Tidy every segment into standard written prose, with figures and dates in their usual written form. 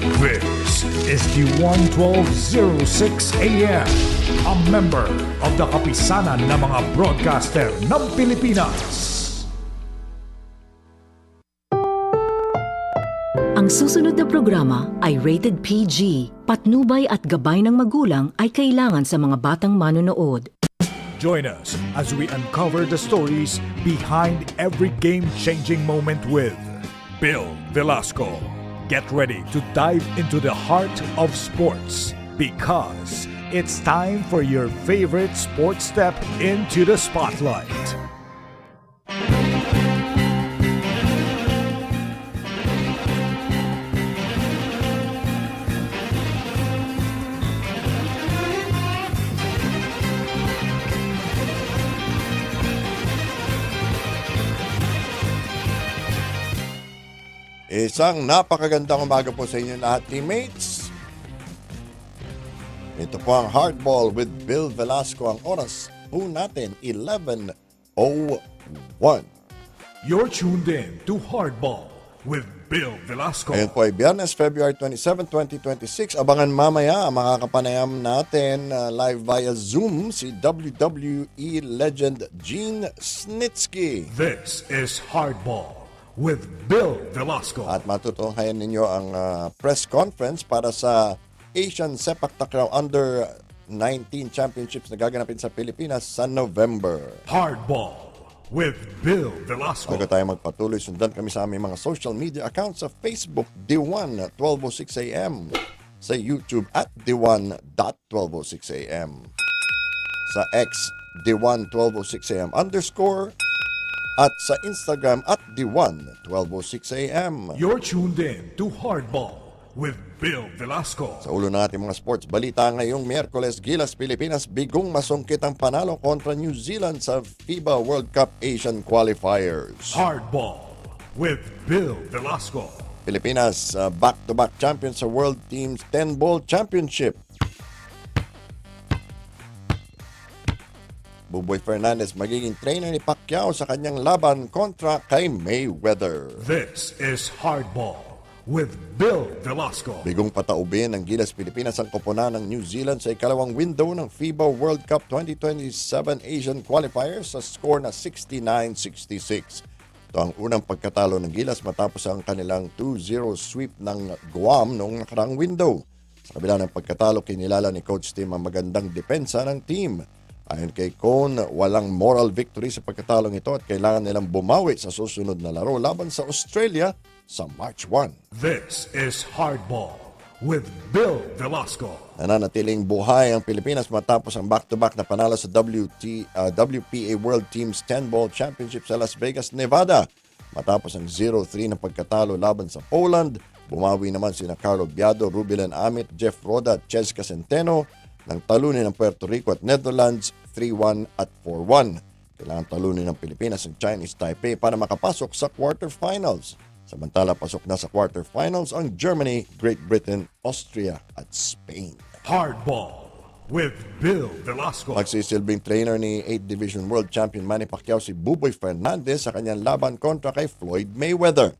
This is DWAN 1206 AM, a member of the kapisanan ng mga broadcaster ng Pilipinas. Ang susunod na programa ay rated PG. Patnubay at gabay ng magulang ay kailangan sa mga batang manonood. Join us as we uncover the stories behind every game-changing moment with Bill Velasco. Get ready to dive into the heart of sports because it's time for your favorite sports step into the spotlight. Isang napakagandang umaga po sa inyo lahat, teammates. Ito po ang Hardball with Bill Velasco. Ang oras po natin, 11:01. You're tuned in to Hardball with Bill Velasco. Ngayon po ay Biyernes, February 27, 2026. Abangan mamaya ang makakapanayam natin live via Zoom si WWE legend Gene Snitsky. This is Hardball with Bill Velasco. At matutunghayan ninyo ang press conference para sa Asian Sepak Takraw Under 19 Championships na gaganapin sa Pilipinas sa November. Hardball with Bill Velasco. Bago tayo magpatuloy, sundan kami sa aming mga social media accounts sa Facebook, DWAN 1206 AM, sa YouTube at DWAN.1206 AM, sa X, DWAN 1206 AM _ at sa Instagram at DWAN 1206 AM. You're tuned in to Hardball with Bill Velasco. Sa ulo natin mga sports balita ngayong Miyerkules, Gilas Pilipinas bigong masungkit ang panalo kontra New Zealand sa FIBA World Cup Asian Qualifiers. Hardball with Bill Velasco. Pilipinas back-to-back champions sa World Teams 10 Ball Championship. Buboy Fernandez magiging trainer ni Pacquiao sa kanyang laban kontra kay Mayweather. This is Hardball with Bill Velasco. Bigong pataubin ng Gilas Pilipinas ang koponan ng New Zealand sa ikalawang window ng FIBA World Cup 2027 Asian Qualifiers sa score na 69-66. Ito ang unang pagkatalo ng Gilas matapos ang kanilang 2-0 sweep ng Guam noong nakarang window. Sa kabila ng pagkatalo, kinilala ni Coach Tim ang magandang depensa ng team. Ayon kay Cone, walang moral victory sa pagkatalong ito at kailangan nilang bumawi sa susunod na laro laban sa Australia sa March 1. This is Hardball with Bill Velasco. Nananatiling buhay ang Pilipinas matapos ang back-to-back na panalo sa WPA World Teams 10 Ball Championship sa Las Vegas, Nevada. Matapos ang 0-3 na pagkatalo laban sa Poland, bumawi naman sina Carlo Biado, Rubilen Amit, Jeff Roda at Cheska Centeno nang talunin ng Puerto Rico at Netherlands 3-1 at 4-1. Kailangan talunin ng Pilipinas ang Chinese Taipei para makapasok sa quarterfinals. Samantala, pasok na sa quarterfinals ang Germany, Great Britain, Austria at Spain. Hardball with Bill Velasco. Magsisilbing trainer ni 8th Division World Champion Manny Pacquiao si Buboy Fernandez sa kanyang laban kontra kay Floyd Mayweather.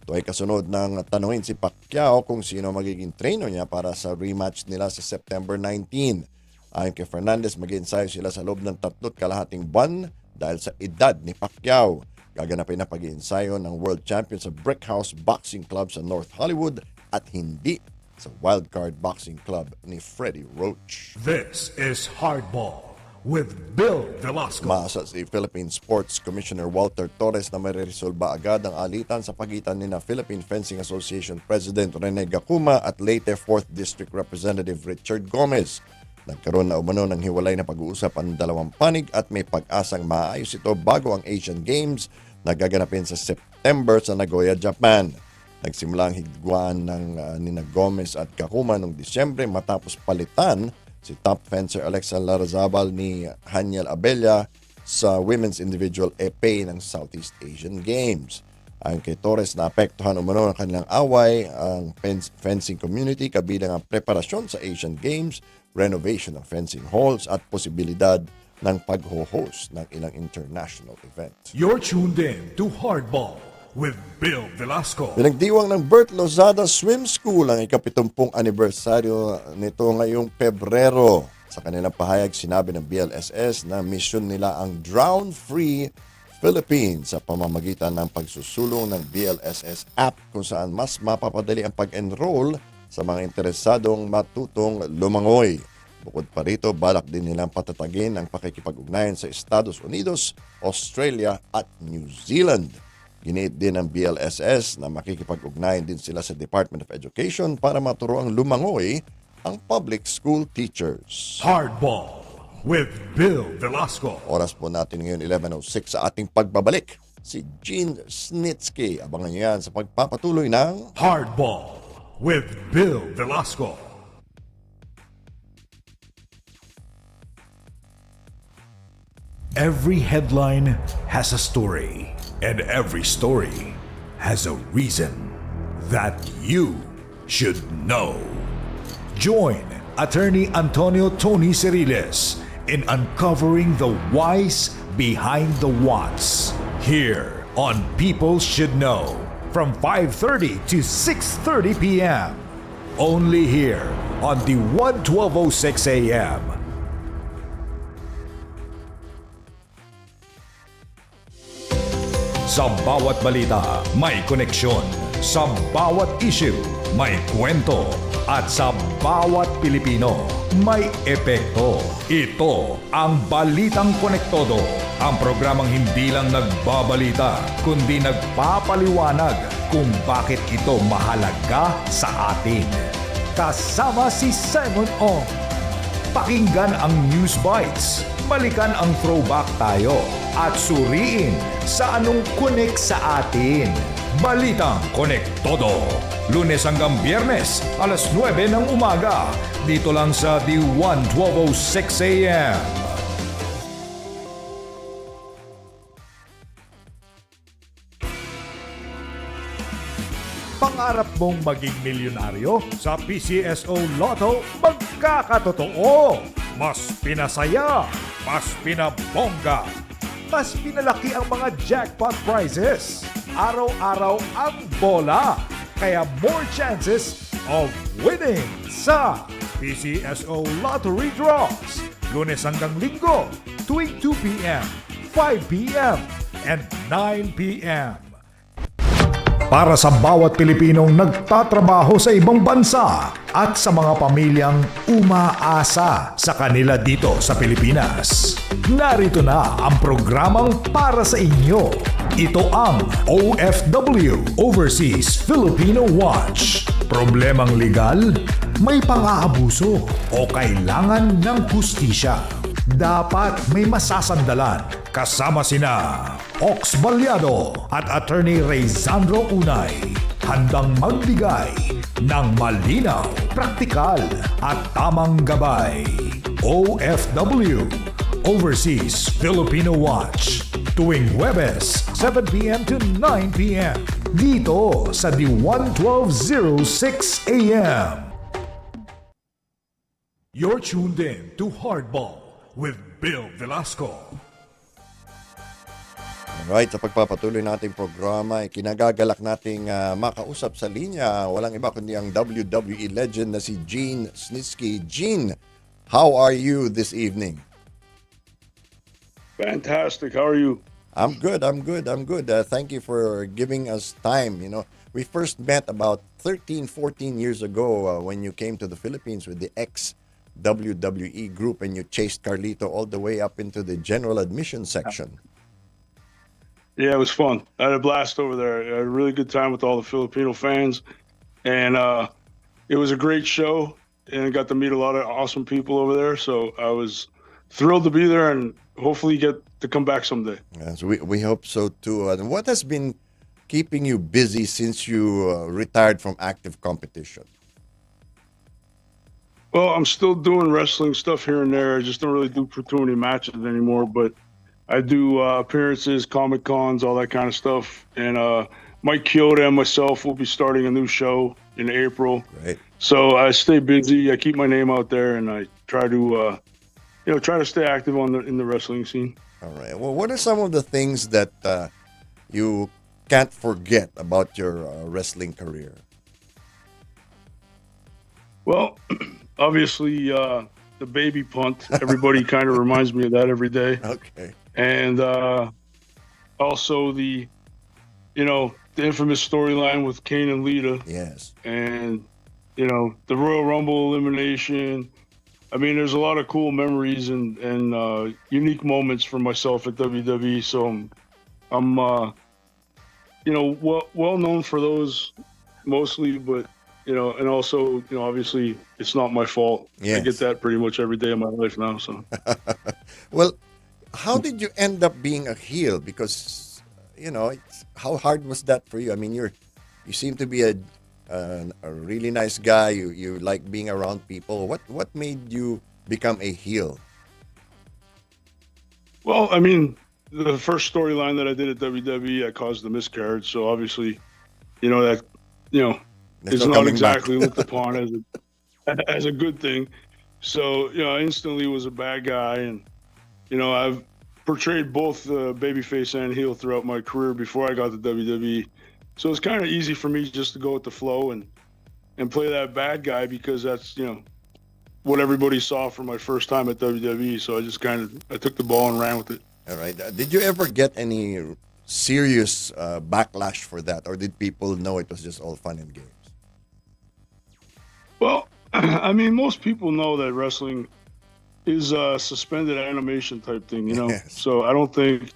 Ito ay kasunod ng tanungin si Pacquiao kung sino magiging trainer niya para sa rematch nila sa September 19. Ayon kay Fernandez, mag-ensayo sila sa loob ng 3.5 buwan dahil sa edad ni Pacquiao. Gaganapin na pag-iensayo ng world champion sa Brickhouse Boxing Club sa North Hollywood at hindi sa Wildcard Boxing Club ni Freddie Roach. This is Hardball with Bill Velasco. Maasa si Philippine Sports Commissioner Walter Torres na mariresolba agad ang alitan sa pagitan ni na Philippine Fencing Association President Rene Gacuma at Leyte 4th District Representative Richard Gomez. Nagkaroon na umano ng hiwalay na pag-uusap ang dalawang panig at may pag-asang maayos ito bago ang Asian Games na gaganapin sa September sa Nagoya, Japan. Nagsimula ang higwaan ng nina Gomez at Gacuma noong Disyembre matapos palitan si top fencer Alexa Larazabal ni Haniel Abella sa Women's Individual Epee ng Southeast Asian Games. Ayon kay Torres, naapektuhan umano ng kanilang away ang fencing community kabilang ang preparasyon sa Asian Games, renovation ng fencing halls at posibilidad ng pag-host ng ilang international events. You're tuned in to Hardball with Bill Velasco. Pinagdiwang ng Bert Lozada Swim School ang ika-70 anibersaryo nito ngayong Pebrero. Sa kanilang pahayag, sinabi ng BLSS na misyon nila ang Drown-Free Philippines sa pamamagitan ng pagsusulong ng BLSS app kung saan mas mapapadali ang pag-enroll sa mga interesadong matutong lumangoy. Bukod pa rito, balak din nilang patatagin ang pakikipag-ugnayan sa Estados Unidos, Australia at New Zealand. Giniit din ng BLSS na makikipag-ugnayan din sila sa Department of Education para maturoang lumangoy ang public school teachers. Hardball with Bill Velasco. Oras po natin ngayon 11:06 sa ating pagbabalik. Si Gene Snitsky. Abangan niyo yan sa pagpapatuloy ng Hardball with Bill Velasco. Every headline has a story, and every story has a reason that you should know. Join Attorney Antonio Tony Ceriles in uncovering the whys behind the whats. Here on People Should Know from 5:30 to 6:30 p.m. Only here on the 1206 a.m. Sa bawat balita, may koneksyon. Sa bawat issue, may kwento. At sa bawat Pilipino, may epekto. Ito ang Balitang Konektodo. Ang programang hindi lang nagbabalita, kundi nagpapaliwanag kung bakit ito mahalaga sa atin. Kasama si Simon Ong. Pakinggan ang News Bites. Balikan ang throwback tayo at suriin sa anong connect sa atin. Balitang Konektodo. Lunes hanggang Biyernes, alas 9 ng umaga. Dito lang sa DWAN 1206 AM. Pangarap mong maging milyonaryo? Sa PCSO Lotto, magkakatotoo. Mas pinasaya, mas pinabongga, mas pinalaki ang mga jackpot prizes. Araw-araw ang bola, kaya more chances of winning sa PCSO Lottery Draws. Lunes hanggang Linggo, tuwing 2 p.m., 5 p.m., and 9 p.m. Para sa bawat Pilipinong nagtatrabaho sa ibang bansa at sa mga pamilyang umaasa sa kanila dito sa Pilipinas. Narito na ang programang para sa inyo. Ito ang OFW, Overseas Filipino Watch. Problemang legal? May pang-aabuso o kailangan ng hustisya? Dapat may masasandalan. Kasama sina Ox Balyado at Attorney Rayzandro Unay. Handang magbigay ng malinaw, praktikal at tamang gabay. OFW, Overseas Filipino Watch. Tuwing Huwebes, 7 p.m. to 9 p.m. Dito sa D1 1206 a.m. You're tuned in to Hardball with Bill Velasco. Alright, sa pagpapatuloy nating programa, kinagagalak nating makausap sa linya. Walang iba kundi ang WWE legend na si Gene Snitsky. Gene, how are you this evening? Fantastic. How are you? I'm good. Thank you for giving us time. You know, we first met about 13, 14 years ago when you came to the Philippines with the ex-WWE group and you chased Carlito all the way up into the general admission section. Yeah, it was fun. I had a blast over there. I had a really good time with all the Filipino fans. And it was a great show. And I got to meet a lot of awesome people over there. So I was thrilled to be there and hopefully get to come back someday. Yes, we hope so too. And what has been keeping you busy since you retired from active competition? Well, I'm still doing wrestling stuff here and there. I just don't really do too many matches anymore. But I do appearances, Comic Cons, all that kind of stuff. And Mike Chioda and myself will be starting a new show in April. Right. So I stay busy. I keep my name out there, and I try to, try to stay active in the wrestling scene. All right. Well, what are some of the things that you can't forget about your wrestling career? Well, obviously, the baby punt. Everybody kind of reminds me of that every day. Okay. And also the infamous storyline with Kane and Lita. Yes. And, the Royal Rumble elimination. I mean, there's a lot of cool memories and unique moments for myself at WWE. So I'm well known for those mostly, but, and also, obviously it's not my fault. Yes. I get that pretty much every day of my life now. So, Well, how did you end up being a heel? Because, how hard was that for you? I mean, you seem to be a really nice guy. You like being around people. What made you become a heel? well, I mean, the first storyline that I did at WWE, I caused a miscarriage. So obviously, that, There's is no not coming back. exactly looked upon as a good thing. So, I instantly was a bad guy. And, I've portrayed both babyface and heel throughout my career before I got to WWE. So it's kind of easy for me just to go with the flow and play that bad guy because that's, what everybody saw for my first time at WWE. So I just I took the ball and ran with it. All right. Did you ever get any serious backlash for that, or did people know it was just all fun and games? Well, I mean, most people know that wrestling is a suspended animation type thing, Yes. So I don't think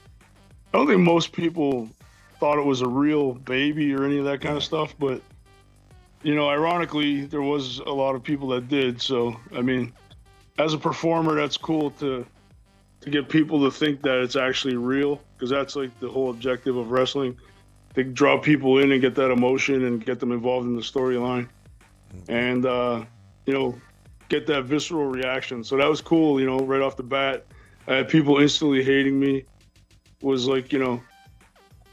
most people thought it was a real baby or any of that kind of stuff. But, ironically, there was a lot of people that did. So, I mean, as a performer, that's cool to get people to think that it's actually real, because that's like the whole objective of wrestling, to draw people in and get that emotion and get them involved in the storyline. And, get that visceral reaction. So that was cool, right off the bat. I had people instantly hating me. Was like,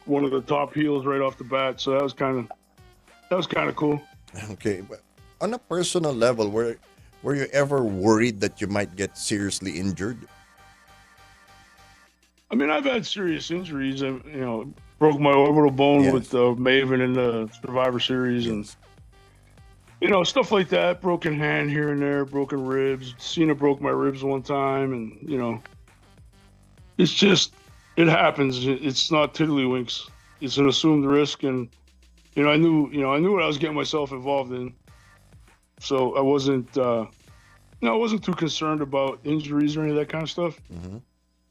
one of the top heels right off the bat. So that was kind of cool. Okay. But on a personal level, were you ever worried that you might get seriously injured? I mean, I've had serious injuries. I, broke my orbital bone Yes. with Maven in the Survivor Series, and stuff like that. Broken hand here and there, broken ribs. Cena broke my ribs one time, and it's just, it happens. It's not tiddlywinks. It's an assumed risk, and I knew what I was getting myself involved in. So I wasn't too concerned about injuries or any of that kind of stuff. Mm-hmm.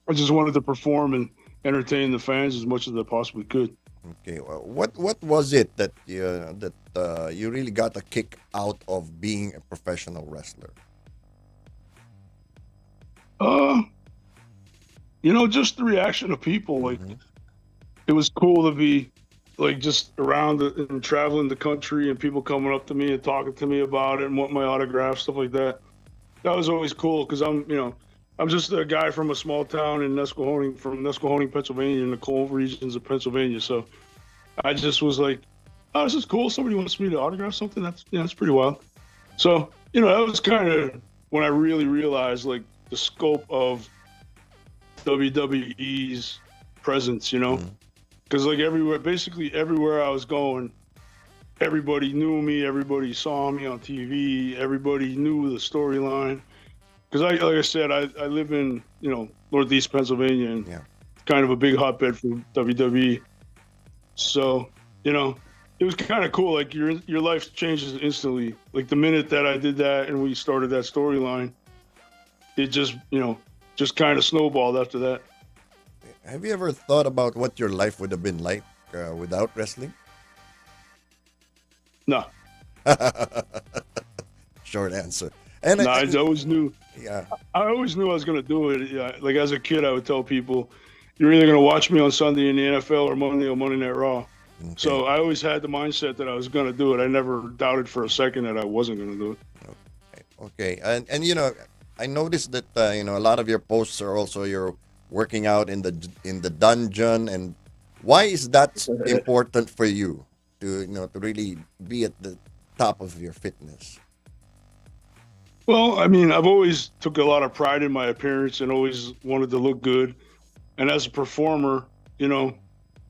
I just wanted to perform and entertain the fans as much as I possibly could. Okay. Well, what was it that you really got a kick out of being a professional wrestler? Just the reaction of people. Like, Mm-hmm. it was cool to be like just around and traveling the country and people coming up to me and talking to me about it and want my autograph, stuff like that. That was always cool because I'm just a guy from a small town in Nesquehoning, Pennsylvania, in the cold regions of Pennsylvania. So I just was like, oh, this is cool. Somebody wants me to autograph something. That's pretty wild. So, that was kind of when I really realized like the scope of WWE's presence, because like basically everywhere I was going, everybody knew me, everybody saw me on TV, everybody knew the storyline. Because like I said, I live in Northeast Pennsylvania, and kind of a big hotbed for WWE. So it was kind of cool. Like your life changes instantly. Like the minute that I did that and we started that storyline, it just kind of snowballed after that. Have you ever thought about what your life would have been like without wrestling? No, Short answer. And no, I always knew. Yeah. I always knew I was going to do it. Yeah, like as a kid, I would tell people, "You're either going to watch me on Sunday in the NFL or Monday Night Raw." Okay. So I always had the mindset that I was going to do it. I never doubted for a second that I wasn't going to do it. Okay. And I noticed that a lot of your posts are also you're working out in the dungeon. And why is that important for you to to really be at the top of your fitness? Well, I mean, I've always took a lot of pride in my appearance and always wanted to look good. And as a performer,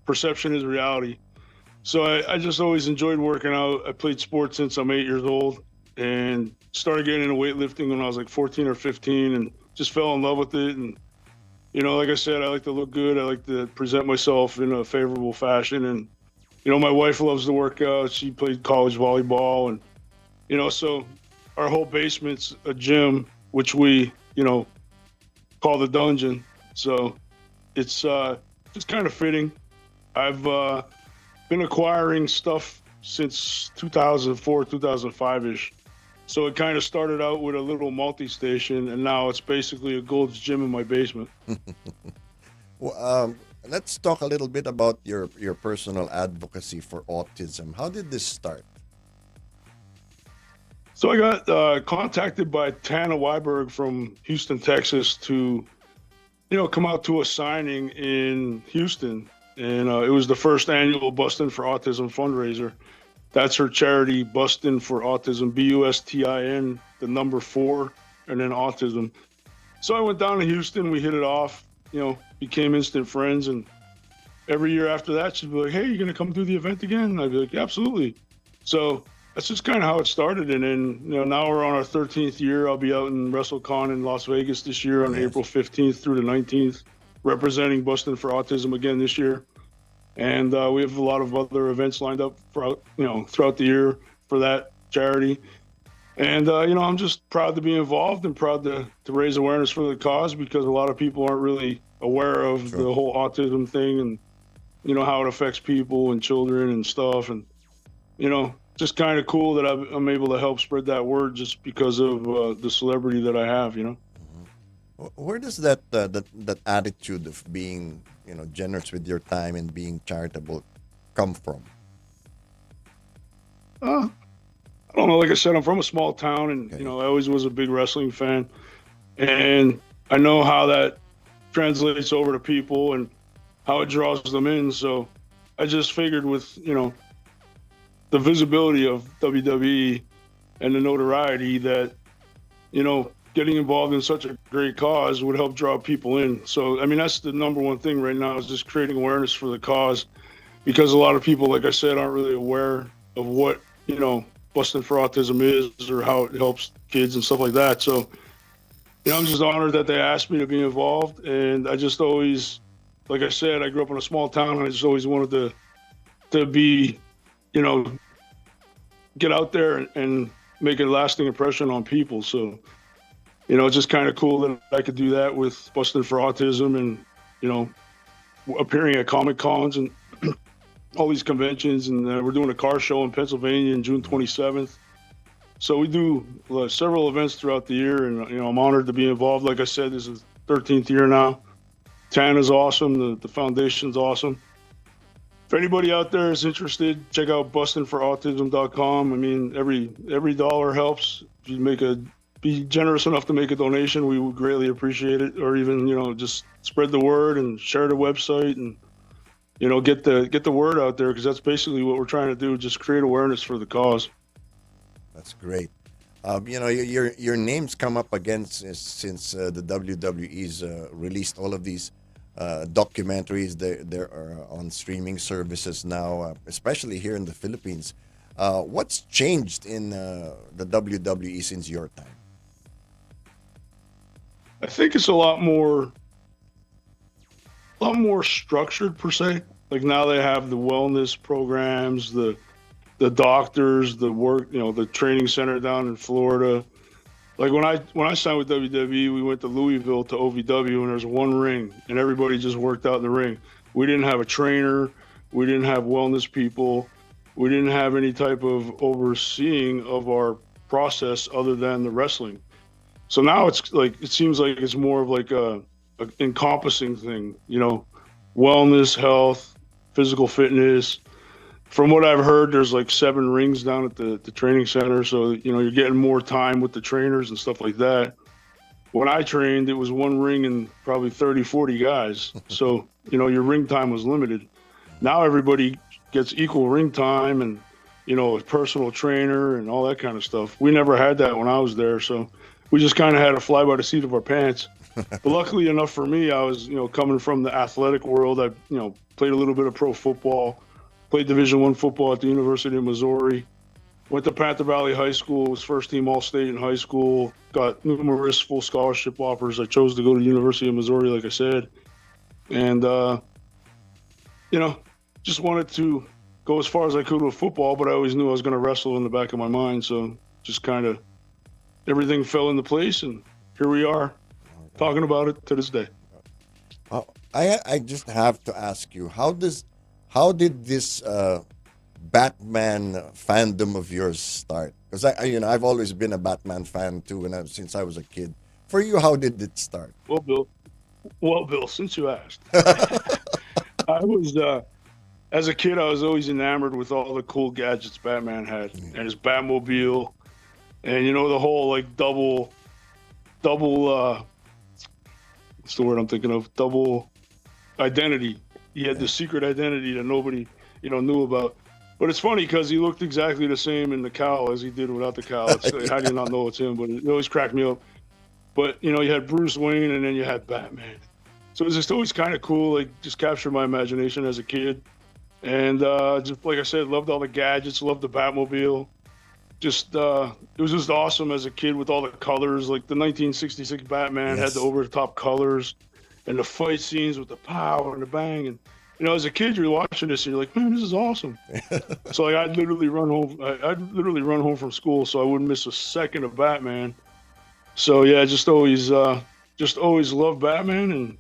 perception is reality. So I just always enjoyed working out. I played sports since I'm 8 years old and started getting into weightlifting when I was like 14 or 15 and just fell in love with it. And, like I said, I like to look good. I like to present myself in a favorable fashion. And, my wife loves to work out. She played college volleyball. And, so our whole basement's a gym, which we, call the dungeon. So it's just kind of fitting. I've been acquiring stuff since 2004, 2005-ish. So it kind of started out with a little multi-station, and now it's basically a Gold's Gym in my basement. Well, let's talk a little bit about your personal advocacy for autism. How did this start? So I got contacted by Tana Weiberg from Houston, Texas to, come out to a signing in Houston. And it was the first annual Bustin' for Autism fundraiser. That's her charity, Bustin' for Autism, BUSTIN, the number 4, and then autism. So I went down to Houston. We hit it off, became instant friends. And every year after that, she'd be like, hey, you going to come do the event again? And I'd be like, yeah, absolutely. So that's just kind of how it started. And then, now we're on our 13th year. I'll be out in WrestleCon in Las Vegas this year on April 15th through the 19th, representing Bustin' for Autism again this year. And we have a lot of other events lined up throughout the year for that charity. And, I'm just proud to be involved and proud to raise awareness for the cause, because a lot of people aren't really aware of the whole autism thing and, how it affects people and children and stuff. And, just kind of cool that I'm able to help spread that word just because of the celebrity that I have, Where does that attitude of being, generous with your time and being charitable come from? I don't know. Like I said, I'm from a small town, and I always was a big wrestling fan, and I know how that translates over to people and how it draws them in. So I just figured with the visibility of WWE and the notoriety that getting involved in such a great cause would help draw people in. So, that's the number one thing right now, is just creating awareness for the cause, because a lot of people, like I said, aren't really aware of what, Bustin' for Autism is or how it helps kids and stuff like that. So, I'm just honored that they asked me to be involved. And I just always, like I said, I grew up in a small town, and I just always wanted to be, get out there and make a lasting impression on people. So, it's just kind of cool that I could do that with Bustin' for Autism and, appearing at Comic Cons and all these conventions. And we're doing a car show in Pennsylvania on June 27th. So we do several events throughout the year, and, I'm honored to be involved. Like I said, this is the 13th year now. Tana's awesome. The foundation's awesome. If anybody out there is interested, check out bustinforautism.com. Every dollar helps. If you be generous enough to make a donation, we would greatly appreciate it. Or even, just spread the word and share the website and, get the word out there, because that's basically what we're trying to do, just create awareness for the cause. That's great. Your names come up again since the WWE's released all of these documentaries. They're on streaming services now, especially here in the Philippines. What's changed in the WWE since your time? I think it's a lot more structured, per se. Like, now they have the wellness programs, the doctors, the work, the training center down in Florida. Like, when I signed with WWE, we went to Louisville to OVW, and there's one ring, and everybody just worked out in the ring. We didn't have a trainer. We didn't have wellness people. We didn't have any type of overseeing of our process other than the wrestling. So now it's like, it seems like it's more of like a encompassing thing, wellness, health, physical fitness. From what I've heard, there's like 7 rings down at the training center. So, you're getting more time with the trainers and stuff like that. When I trained, it was 1 ring and probably 30, 40 guys. So, your ring time was limited. Now everybody gets equal ring time and, a personal trainer and all that kind of stuff. We never had that when I was there. So we just kind of had to fly by the seat of our pants. But luckily enough for me, I was, coming from the athletic world. I, played a little bit of pro football. Played Division I football at the University of Missouri. Went to Panther Valley High School, was first team All-State in high school, got numerous full scholarship offers. I chose to go to the University of Missouri, like I said. And, just wanted to go as far as I could with football, but I always knew I was going to wrestle in the back of my mind. So just kind of everything fell into place, and here we are talking about it to this day. I just have to ask you, how did this Batman fandom of yours start? Because I've always been a Batman fan too, since I was a kid. For you, how did it start? Well, Bill, since you asked, I was as a kid, I was always enamored with all the cool gadgets Batman had, and his Batmobile, and the whole like double. What's the word I'm thinking of? Double identity. He had the secret identity that nobody knew about. But it's funny because he looked exactly the same in the cowl as he did without the cowl. It's like, how do you not know it's him? But it always cracked me up. But you had Bruce Wayne, and then you had Batman. So it was just always kind of cool. Like, just captured my imagination as a kid. And just like I said, loved all the gadgets, loved the Batmobile. Just it was just awesome as a kid with all the colors. Like the 1966 Batman had the over-the-top colors, and the fight scenes with the power and the bang. And as a kid, you're watching this and you're like, man, this is awesome. So like, I'd literally run home from school so I wouldn't miss a second of Batman. So yeah, just always loved Batman,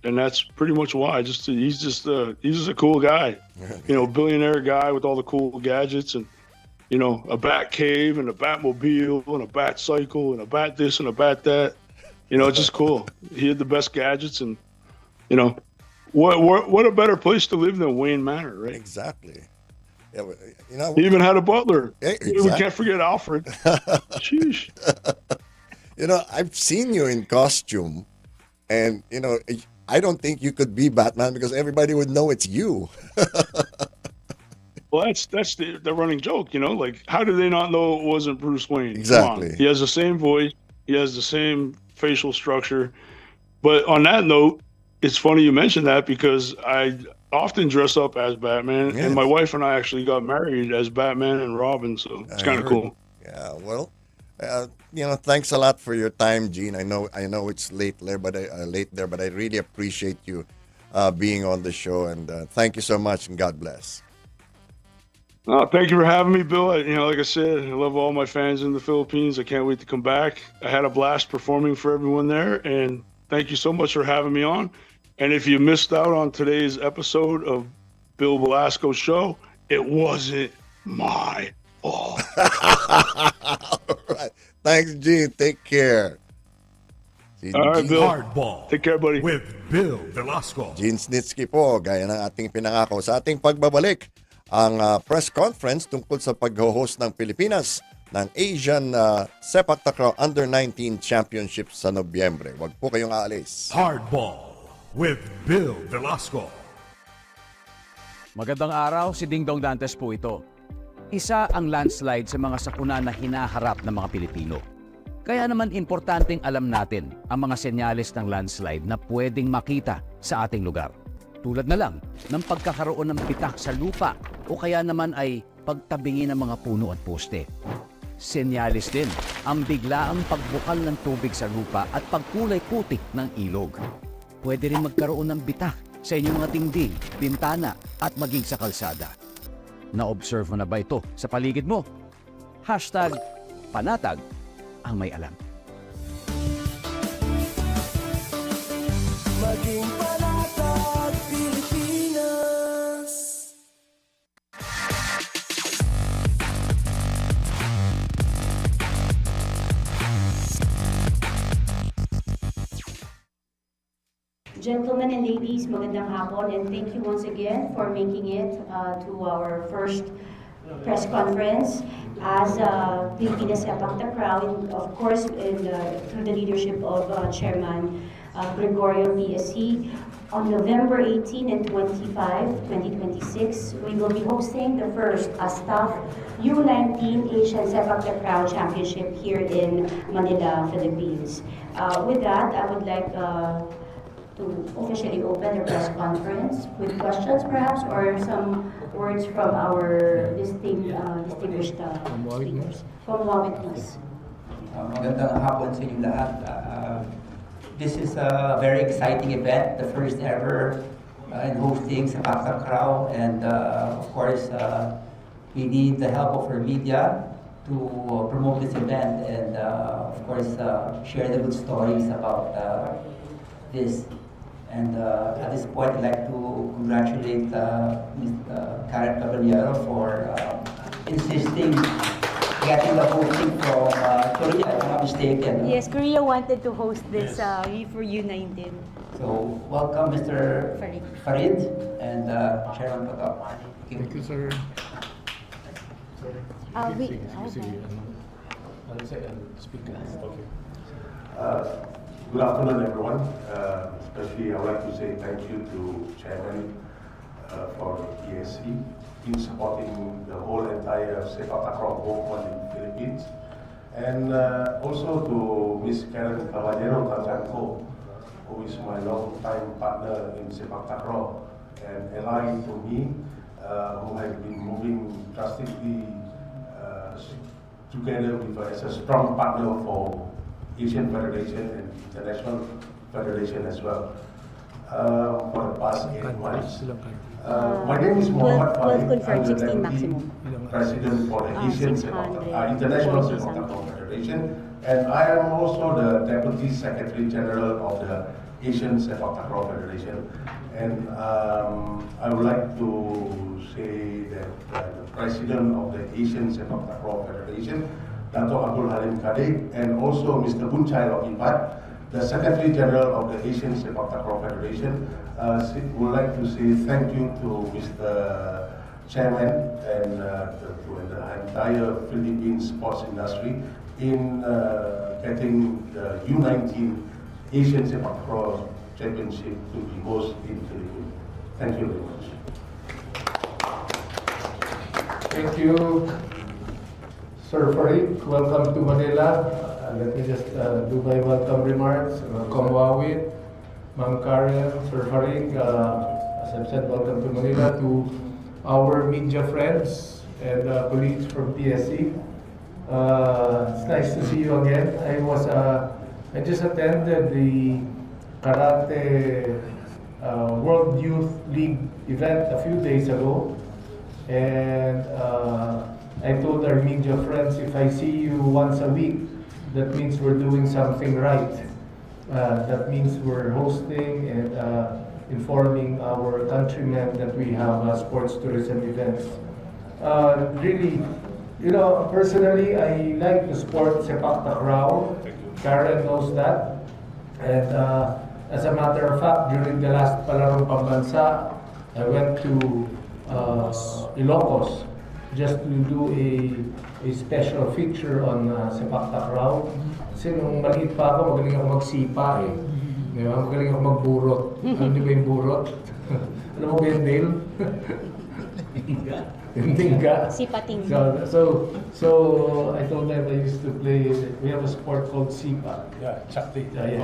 and that's pretty much why. He's just a cool guy, billionaire guy with all the cool gadgets, and a bat cave and a Batmobile and a bat cycle and a bat this and a bat that. It's just cool. He had the best gadgets, and what a better place to live than Wayne Manor, right? Exactly. Yeah, he even had a butler. Exactly. We can't forget Alfred. Sheesh. I've seen you in costume, and I don't think you could be Batman because everybody would know it's you. Well, that's the running joke, like, how did they not know it wasn't Bruce Wayne? Exactly. He has the same voice, he has the same facial structure. But on that note, it's funny you mentioned that because I often dress up as Batman, and my wife and I actually got married as Batman and Robin, so it's kind of cool. Yeah, well, thanks a lot for your time, Gene. I know it's late there, but I really appreciate you being on the show, and thank you so much, and God bless. Thank you for having me, Bill. Like I said, I love all my fans in the Philippines. I can't wait to come back. I had a blast performing for everyone there, and thank you so much for having me on. And if you missed out on today's episode of Bill Velasco's show, it wasn't my fault. All right. Thanks, Gene. Take care. All right, Bill. Hardball. Take care, buddy. With Bill Velasco. Gene Snitsky po, gaya ng ating pinangako sa ating pagbabalik, ang press conference tungkol sa pag-host ng Pilipinas ng Asian Sepak Takraw Under-19 Championship sa Nobyembre. Huwag po kayong aalis. Hardball with Bill Velasco. Magandang araw, si Ding Dong Dantes po ito. Isa ang landslide sa mga sakuna na hinaharap ng mga Pilipino. Kaya naman importanteng alam natin ang mga senyales ng landslide na pwedeng makita sa ating lugar. Tulad na lang ng pagkakaroon ng bitak sa lupa o kaya naman ay pagtabingi ng mga puno at poste. Senyales din ang biglaang pagbukal ng tubig sa lupa at pagkulay putik ng ilog. Pwede rin magkaroon ng bitak sa inyong mga dingding, bintana at maging sa kalsada. Na-observe mo na ba ito sa paligid mo? #panatag ang may alam. Maging panatag Pilipinas. Gentlemen and ladies, magandang hapon, and thank you once again for making it to our first press conference as Pilipinas Sepak Takraw, of course, through the leadership of Chairman Gregorio PSC. On November 18 and 25, 2026, we will be hosting the first staff U19 Asian Sepak Takraw Championship here in Manila, Philippines. With that, I would like to officially open the press conference with questions perhaps, or some words from our distinguished speakers. From Wawit. Magandang hapon sa inyong lahat. This is a very exciting event, the first ever in hosting Sepak Takraw, and of course we need the help of our media to promote this event and of course share the good stories about this. And at this point, I'd like to congratulate Ms. Karen Caballero for insisting getting the hosting from Korea, if I'm not mistaken. Yes, Korea wanted to host this for U19. So, welcome Mr. Farid and Chairman Patok. Thank you, sir. Good afternoon, everyone. Especially, I would like to say thank you to Chairman for PSC in supporting the whole entire Sepak Takraw movement in the Philippines, and also to Ms. Karen Caballero Tanzanco, who is my long-time partner in Sepak Takraw and ally to me, who have been moving drastically together with as a strong partner for Asian Federation and International Federation as well for the past 8 months. My name is Mohammed Farid. I'm the Deputy President for the International Sepak Takraw Federation, and I am also the Deputy Secretary General of the Asian Sepak Takraw Federation. And I would like to say that the President of the Asian Sepak Takraw Federation, Dato' Abdul Halim Khadik, and also Mr. Bunchay Lokipat, the Secretary General of the Asian Sepak Takraw Federation, would like to say thank you to Mr. Chairman and to the entire Philippine sports industry in getting the U19 Asian Sepak Takraw Championship to be hosted in Philippines. Thank you very much. Thank you, Sir Farid. Welcome to Manila. Let me just do my welcome remarks. Welcome Wawit, Ma'am Karen, Sir Farid. As I've said, welcome to Manila, to our media friends and colleagues from PSC. It's nice to see you again. I just attended the Karate World Youth League event a few days ago, and I told our media friends, if I see you once a week, that means we're doing something right. That means we're hosting and informing our countrymen that we have sports tourism events. Really, personally, I like the sport Sepak Takraw. Karen knows that. And as a matter of fact, during the last Palarong Pambansa, I went to Ilocos just to do a special feature on Sepak Takraw. Kasi nung maliit pa ako, magaling ako magsipa eh. Diba? Magaling ako magburot. Alam niyo ba yung burot? Alam mo ba yung Dale? Tingga. Sipa-tingga. So I told them I used to play, we have a sport called Sipa. Yeah, Chakti. Yeah.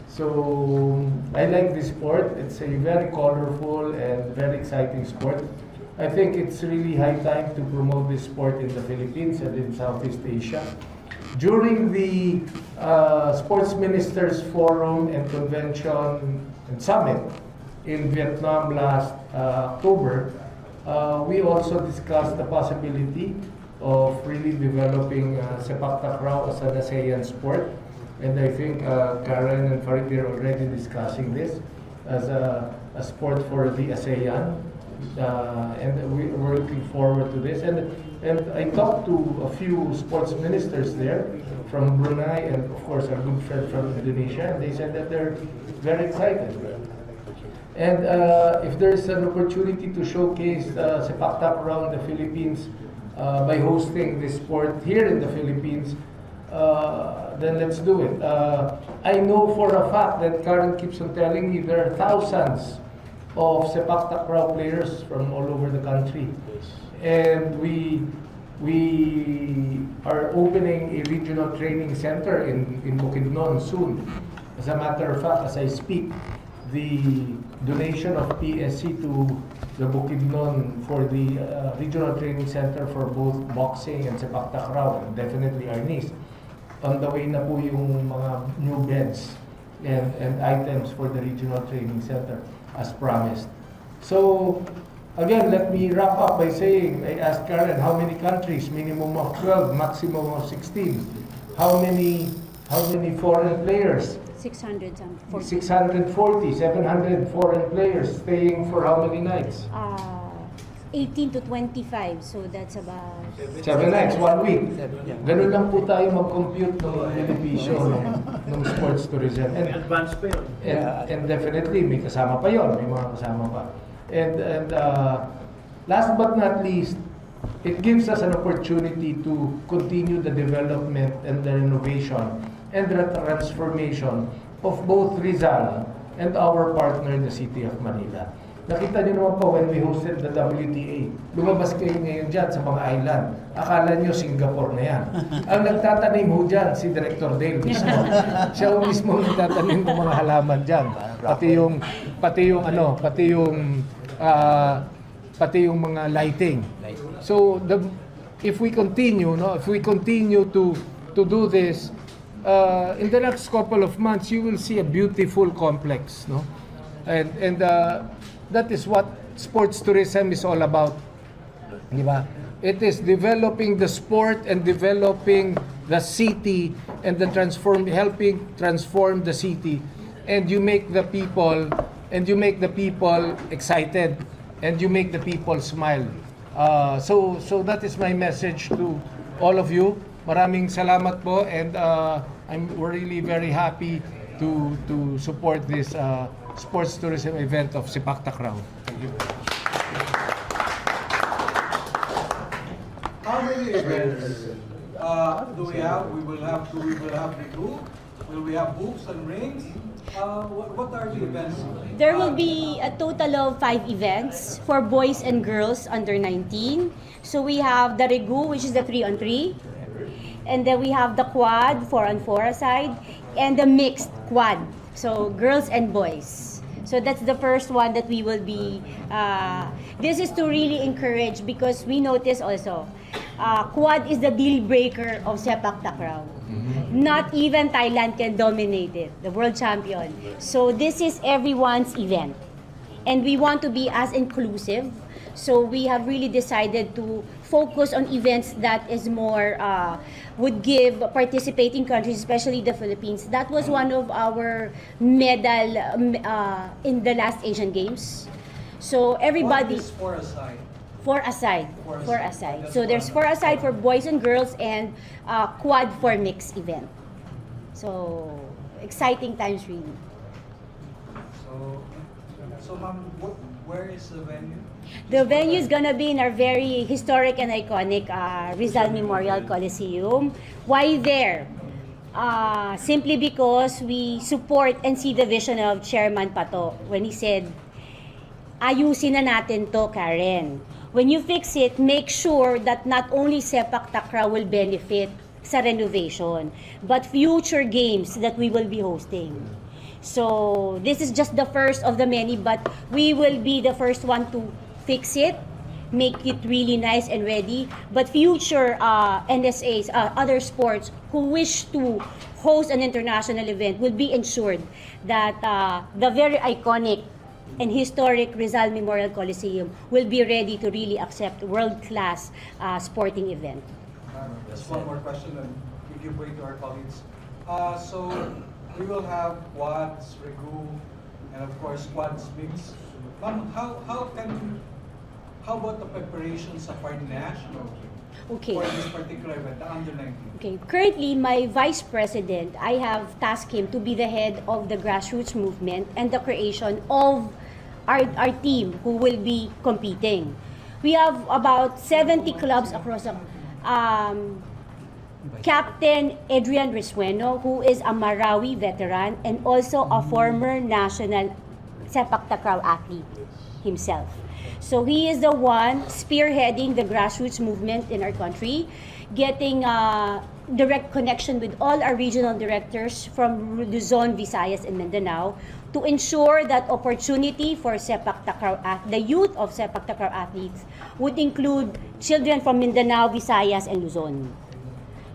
So I like this sport. It's a very colorful and very exciting sport. I think it's really high time to promote this sport in the Philippines and in Southeast Asia. During the Sports Ministers Forum and Convention and Summit in Vietnam last October, we also discussed the possibility of really developing Sepak Takraw as an ASEAN sport. And I think Karen and Farid are already discussing this as a sport for the ASEAN. And we're looking forward to this. And I talked to a few sports ministers there from Brunei and of course our good friend from Indonesia, and they said that they're very excited. And if there's an opportunity to showcase Sepak Takraw in the Philippines by hosting this sport here in the Philippines, then let's do it. I know for a fact that Karen keeps on telling me there are thousands of Sepak Takraw players from all over the country. And we are opening a regional training center in Bukidnon soon. As a matter of fact, as I speak, the donation of PSC to the Bukidnon for the regional training center for both boxing and sepak takraw, and definitely Arnis. On the way na po yung mga new beds and items for the regional training center as promised. So, again, let me wrap up by saying, I asked Karen, how many countries? Minimum of 12, maximum of 16. How many foreign players? 600 something. 640, 700 foreign players staying for how many nights? 18 to 25, so that's about 7 nights, 1 week. Ganun lang po tayo mag-compute ng benepisyo ng sports tourism. And advance pa yun. And definitely, may kasama pa yun. May mga kasama pa. And last but not least, it gives us an opportunity to continue the development and the renovation and the transformation of both Rizal and our partner, the City of Manila. Nakita niyo naman po when we hosted the WTA, lumabas kayo ngayon dyan sa mga island. Akala niyo Singapore na yan. Ang nagtatanim ho dyan, si Director Dale mismo. Siya ho mismo nagtatanim ng mga halaman dyan. Pati yung mga lighting. So if we continue to do this, in the next couple of months, you will see a beautiful complex, no? And that is what sports tourism is all about. Di ba? It is developing the sport and developing the city and helping transform the city. And you make the people excited and you make the people smile. So that is my message to all of you. Maraming salamat po, and we're really very happy to support this sports tourism event of Sepak Takraw. Thank you. How many events do we have? We will have the group. Will we have hoops and rings? What are the events? There will be a total of 5 events for boys and girls under 19. So we have the Regu, which is the 3-on-3. And then we have the quad, 4-on-4 aside. And the mixed quad. So girls and boys. So that's the first one that we will be, this is to really encourage, because we notice also, quad is the deal breaker of Sepak Takraw. Not even Thailand can dominate it, the world champion. So this is everyone's event. And we want to be as inclusive. So we have really decided to focus on events that is more, would give participating countries, especially the Philippines. That was one of our medal in the last Asian Games. So everybody... What is 4 aside? 4 aside. 4 aside. So there's 4 aside for boys and girls, and quad for mixed event. So exciting times really. So ma'am, where is the venue? The venue is gonna be in our very historic and iconic Rizal Memorial Coliseum. Why there? Simply because we support and see the vision of Chairman Pato when he said, ayusin na natin to, Karen. When you fix it, make sure that not only Sepak Takraw will benefit sa renovation, but future games that we will be hosting. So this is just the first of the many, but we will be the first one to fix it, make it really nice and ready. But future NSAs, other sports who wish to host an international event will be ensured that the very iconic and historic Rizal Memorial Coliseum will be ready to really accept world-class sporting event. Just one more question, and we give way to our colleagues. So we will have quads, regu, and of course quads mix. Ma'am, how about the preparations of our national Okay. for this particular event, the under 19? Okay. Currently, my vice president, I have tasked him to be the head of the grassroots movement and the creation of our team who will be competing. We have about 70 clubs across the Captain Adrian Risueno, who is a Marawi veteran and also a former national Sepak Takraw athlete. himself. So he is the one spearheading the grassroots movement in our country, getting direct connection with all our regional directors from Luzon, Visayas, and Mindanao to ensure that opportunity for sepak takraw, the youth of sepak takraw athletes would include children from Mindanao, Visayas, and Luzon.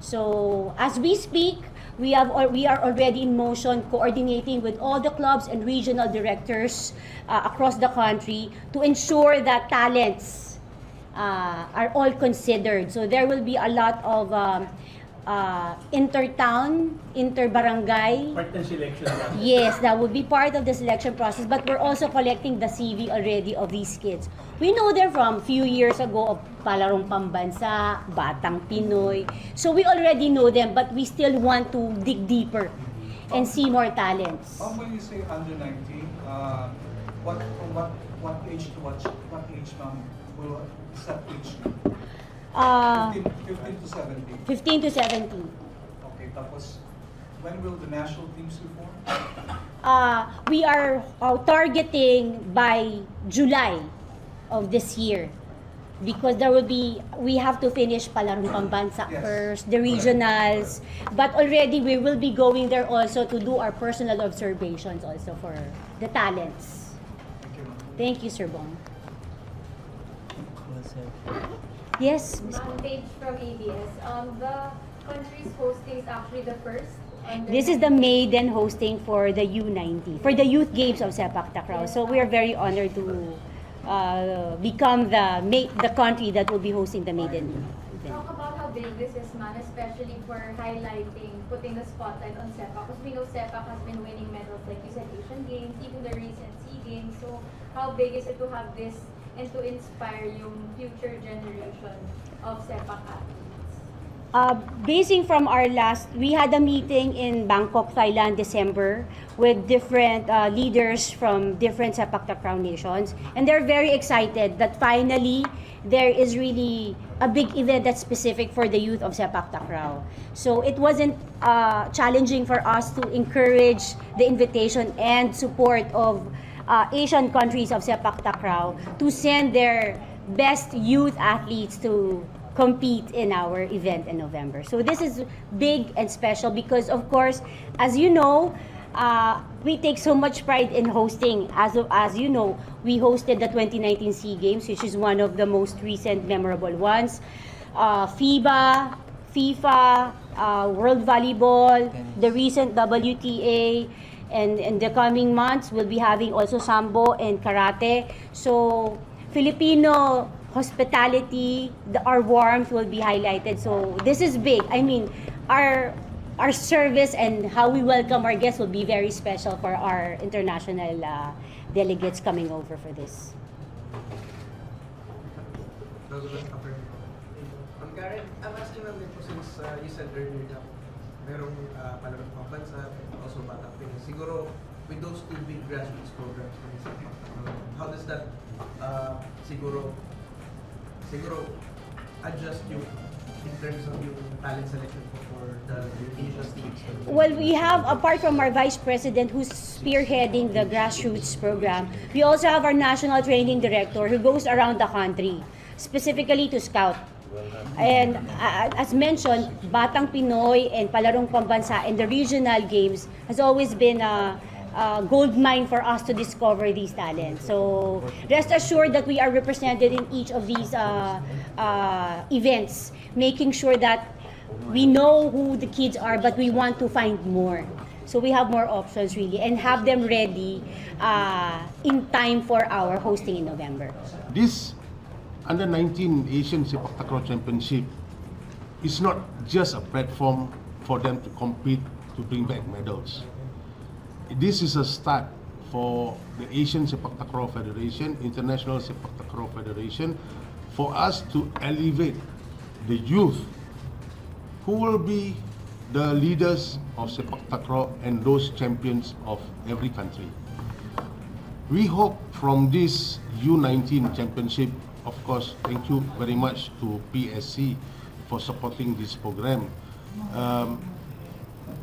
So as we speak, we are already in motion coordinating with all the clubs and regional directors across the country to ensure that talents are all considered. So there will be a lot of inter-town, inter-barangay. Part ng selection process. Yes, that would be part of the selection process, but we're also collecting the CV already of these kids. We know them from few years ago of Palarong Pambansa, Batang Pinoy. So we already know them, but we still want to dig deeper and see more talents. When you say under 19, what age to what age will set age? 15 to 17. 15 to 17. Okay, tapos when will the national teams be formed? We are targeting by July of this year, because we have to finish Palarong Pambansa first, the regionals, but already we will be going there also to do our personal observations also for the talents. Thank you, Sir Bong. Yes, Ms. Page from ABS. The country's hosting is actually the first. This is the maiden hosting for the U90, for the Youth Games of Sepak Takraw. So we are very honored to become the country that will be hosting the maiden event. Talk about how big this is, man, especially for highlighting, putting the spotlight on Sepak. Because we know Sepak has been winning medals, like you said, Asian Games, even the recent SEA Games. So how big is it to have this and to inspire yung future generation of sepak athletes? Basing from our we had a meeting in Bangkok, Thailand, December, with different leaders from different sepak takraw nations, and they're very excited that finally there is really a big event that's specific for the youth of sepak takraw. So it wasn't challenging for us to encourage the invitation and support of Asian countries of sepak takraw to send their best youth athletes to compete in our event in November. So this is big and special because, of course, as you know, we take so much pride in hosting. As you know, we hosted the 2019 SEA Games, which is one of the most recent memorable ones. FIBA, FIFA, World Volleyball, the recent WTA, and in the coming months, we'll be having also Sambo and Karate. So, Filipino hospitality, our warmth will be highlighted. So, this is big. I mean, our service and how we welcome our guests will be very special for our international delegates coming over for this. Karen, I'm asking on this since you said earlier that merong Palarong Pambansa, also Batang Pinoy. Siguro, with those two big grassroots programs, how does that siguro adjust you in terms of your talent selection for the Asian teams? Well, we have, apart from our Vice President who's spearheading the grassroots program, we also have our National Training Director who goes around the country, specifically to scout. And as mentioned, Batang Pinoy and Palarong Pambansa and the regional games has always been a gold mine for us to discover these talents. So rest assured that we are represented in each of these events, making sure that we know who the kids are, but we want to find more. So we have more options really and have them ready in time for our hosting in November. This Under-19 Asian Sepak Takraw Championship is not just a platform for them to compete to bring back medals. This is a start for the Asian Sepak Takraw Federation, International Sepak Takraw Federation, for us to elevate the youth who will be the leaders of Sepak Takraw and those champions of every country. We hope from this U19 championship, of course, thank you very much to PSC for supporting this program.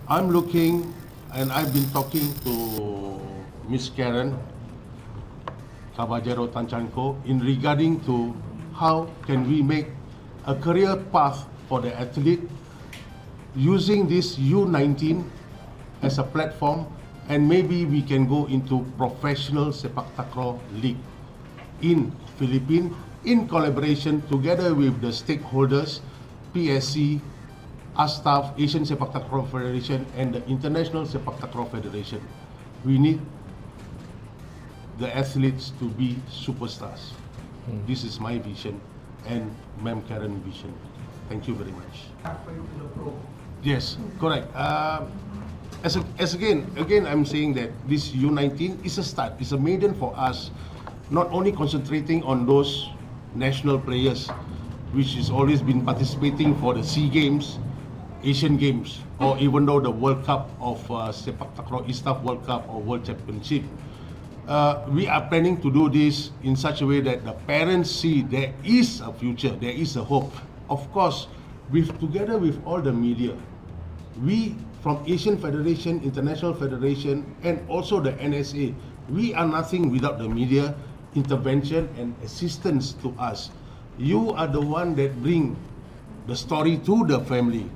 I'm looking, and I've been talking to Miss Karen. Caballero Tanchanko in regarding to how can we make a career path for the athlete using this U19 as a platform, and maybe we can go into professional sepak takraw league in Philippines in collaboration together with the stakeholders, PSC, ASTAF, Asian Sepak Takraw Federation, and the International Sepak Takraw Federation. We need the athletes to be superstars. This is my vision and Ma'am Karen's vision. Thank you very much. Yes, correct. Again, I'm saying that this U19 is a start, it's a maiden for us, not only concentrating on those national players, which has always been participating for the SEA Games, Asian Games, or even though the World Cup of Sepak Takraw, ISTAF World Cup or World Championship. We are planning to do this in such a way that the parents see there is a future, there is a hope. Of course, together with all the media, we from Asian Federation, International Federation, and also the NSA, we are nothing without the media intervention and assistance to us. You are the one that bring the story to the family,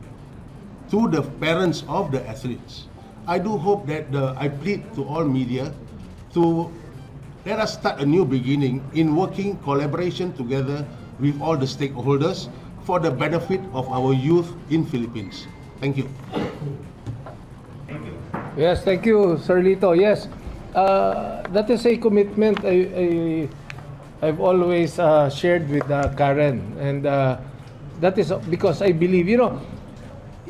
to the parents of the athletes. I do hope that I plead to all media to let us start a new beginning in working collaboration together with all the stakeholders for the benefit of our youth in Philippines. Thank you. Yes, thank you, Sir Lito. Yes, that is a commitment I've always shared with Karen, and that is because I believe, you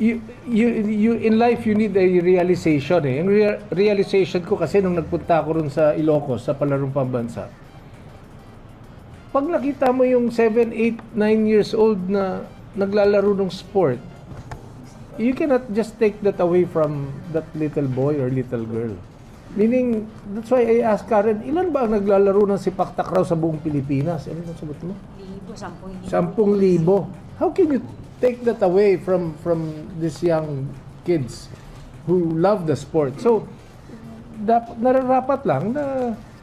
in life you need a realization. Yung realization ko kasi nung nagpunta ako rin sa Ilocos sa palarong pambansa. Pag nakita mo yung 7, 8, 9 years old na naglalaro ng sport, you cannot just take that away from that little boy or little girl. Meaning, that's why I asked Karen, ilan ba ang naglalaro ng sepak takraw sa buong Pilipinas? Ano ang sagot mo? 10,000. 10,000. How can you take that away from these young kids who love the sport? So, nararapat lang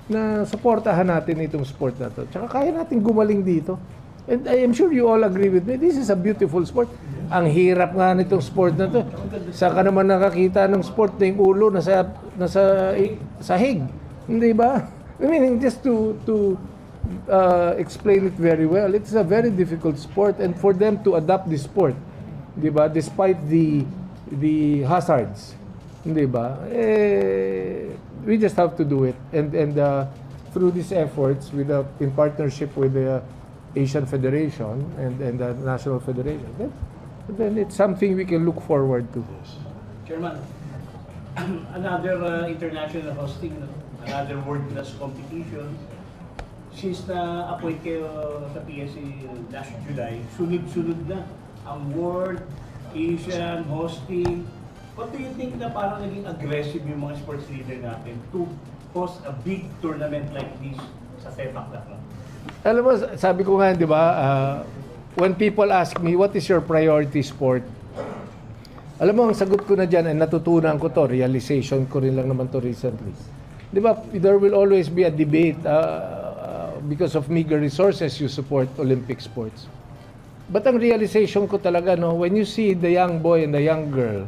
na suportahan natin itong sport na to. Tsaka kaya natin gumaling dito. And I am sure you all agree with me, this is a beautiful sport. Ang hirap nga nitong sport na to. Saan ka naman nakakita ng sport na yung ulo nasa sahig? Hindi ba? I mean, just to explain it very well, it's a very difficult sport, and for them to adapt this sport, di ba, despite the hazards, di ba, we just have to do it, and through these efforts in partnership with the Asian Federation and the National Federation, then it's something we can look forward to. Chairman, another international hosting, another world-class competition. Since na-appoint kayo sa PSC last July, sunod-sunod na ang World, Asian, hosting. What do you think na parang naging aggressive yung mga sports leader natin to host a big tournament like this sa sepak takraw? Alam mo, sabi ko nga, di ba, when people ask me, what is your priority sport? Alam mo, ang sagot ko na dyan, and natutunan ko to, realization ko rin lang naman to recently. Di ba, there will always be a debate, because of meager resources, you support Olympic sports. But ang realization ko talaga, no, when you see the young boy and the young girl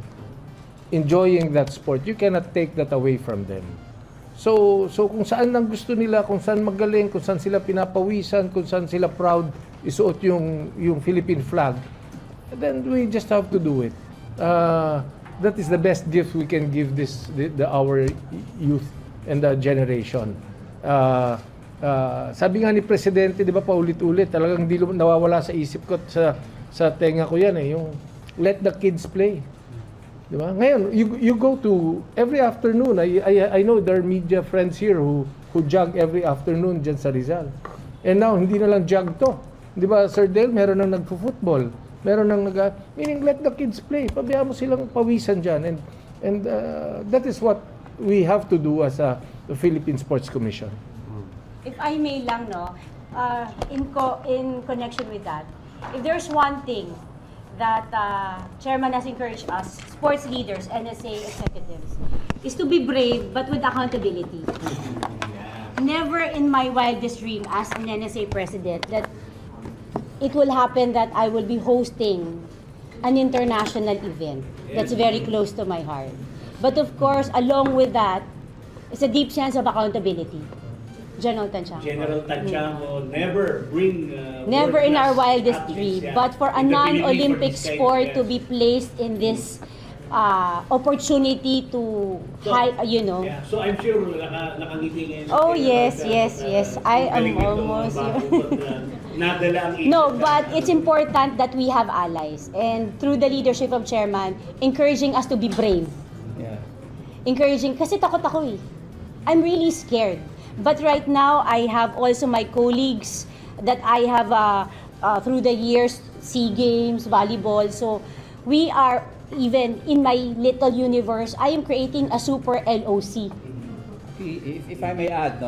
enjoying that sport, you cannot take that away from them. So kung saan ang gusto nila, kung saan magaling, kung saan sila pinapawisan, kung saan sila proud isuot yung Philippine flag, then we just have to do it. That is the best gift we can give our youth and the generation. Sabi nga ni Presidente, di ba, paulit-ulit, talagang hindi nawawala sa isip ko, sa tenga ko yan, yung let the kids play. Di ba? Ngayon, you go to every afternoon. I know there are media friends here who jog every afternoon dyan sa Rizal. And now, hindi na lang jog to. Di ba, Sir Del, meron nang nagfo-football. Meron nang meaning let the kids play. Pabayaan mo silang pawisan dyan. And that is what we have to do as a Philippine Sports Commission. If I may lang, no, in connection with that, if there's one thing that Chairman has encouraged us, sports leaders, NSA executives, is to be brave but with accountability. never in my wildest dream as an NSA president that it will happen that I will be hosting an international event that's very close to my heart. But of course, along with that, it's a deep sense of accountability. General Tantiangco. General Tantiangco never bring Never in our wildest athletes, dream, yeah, but for a in the non-Olympic Philippines for this sport kind, to be placed in this opportunity to, Yeah. So I'm sure nakangiti ngayon. Oh, yes. I am almost. No, but it's important that we have allies. And through the leadership of Chairman, encouraging us to be brave. Yeah. Encouraging, kasi takot ako eh. I'm really scared. But right now, I have also my colleagues that I have through the years, SEA Games, volleyball. So we are, even in my little universe, I am creating a super LOC. If I may add,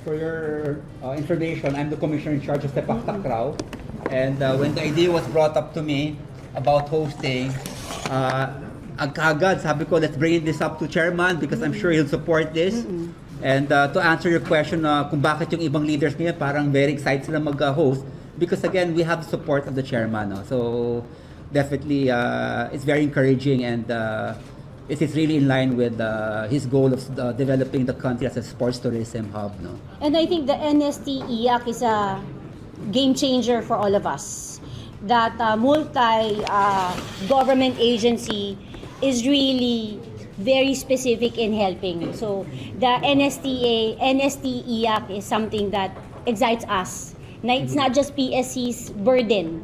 for your information, I'm the commissioner in charge of the Sepak Takraw. And when the idea was brought up to me about hosting, agad sabi ko, let's bring this up to chairman because I'm sure he'll support this. And to answer your question kung bakit yung ibang leaders ngayon parang very excited sila mag-host because again, we have the support of the chairman. No? So definitely, it's very encouraging and it is really in line with his goal of developing the country as a sports tourism hub. No? And I think the NST-IAC is a game changer for all of us. That multi-government agency is really very specific in helping. So the NST-IAC is something that excites us. It's not just PSC's burden,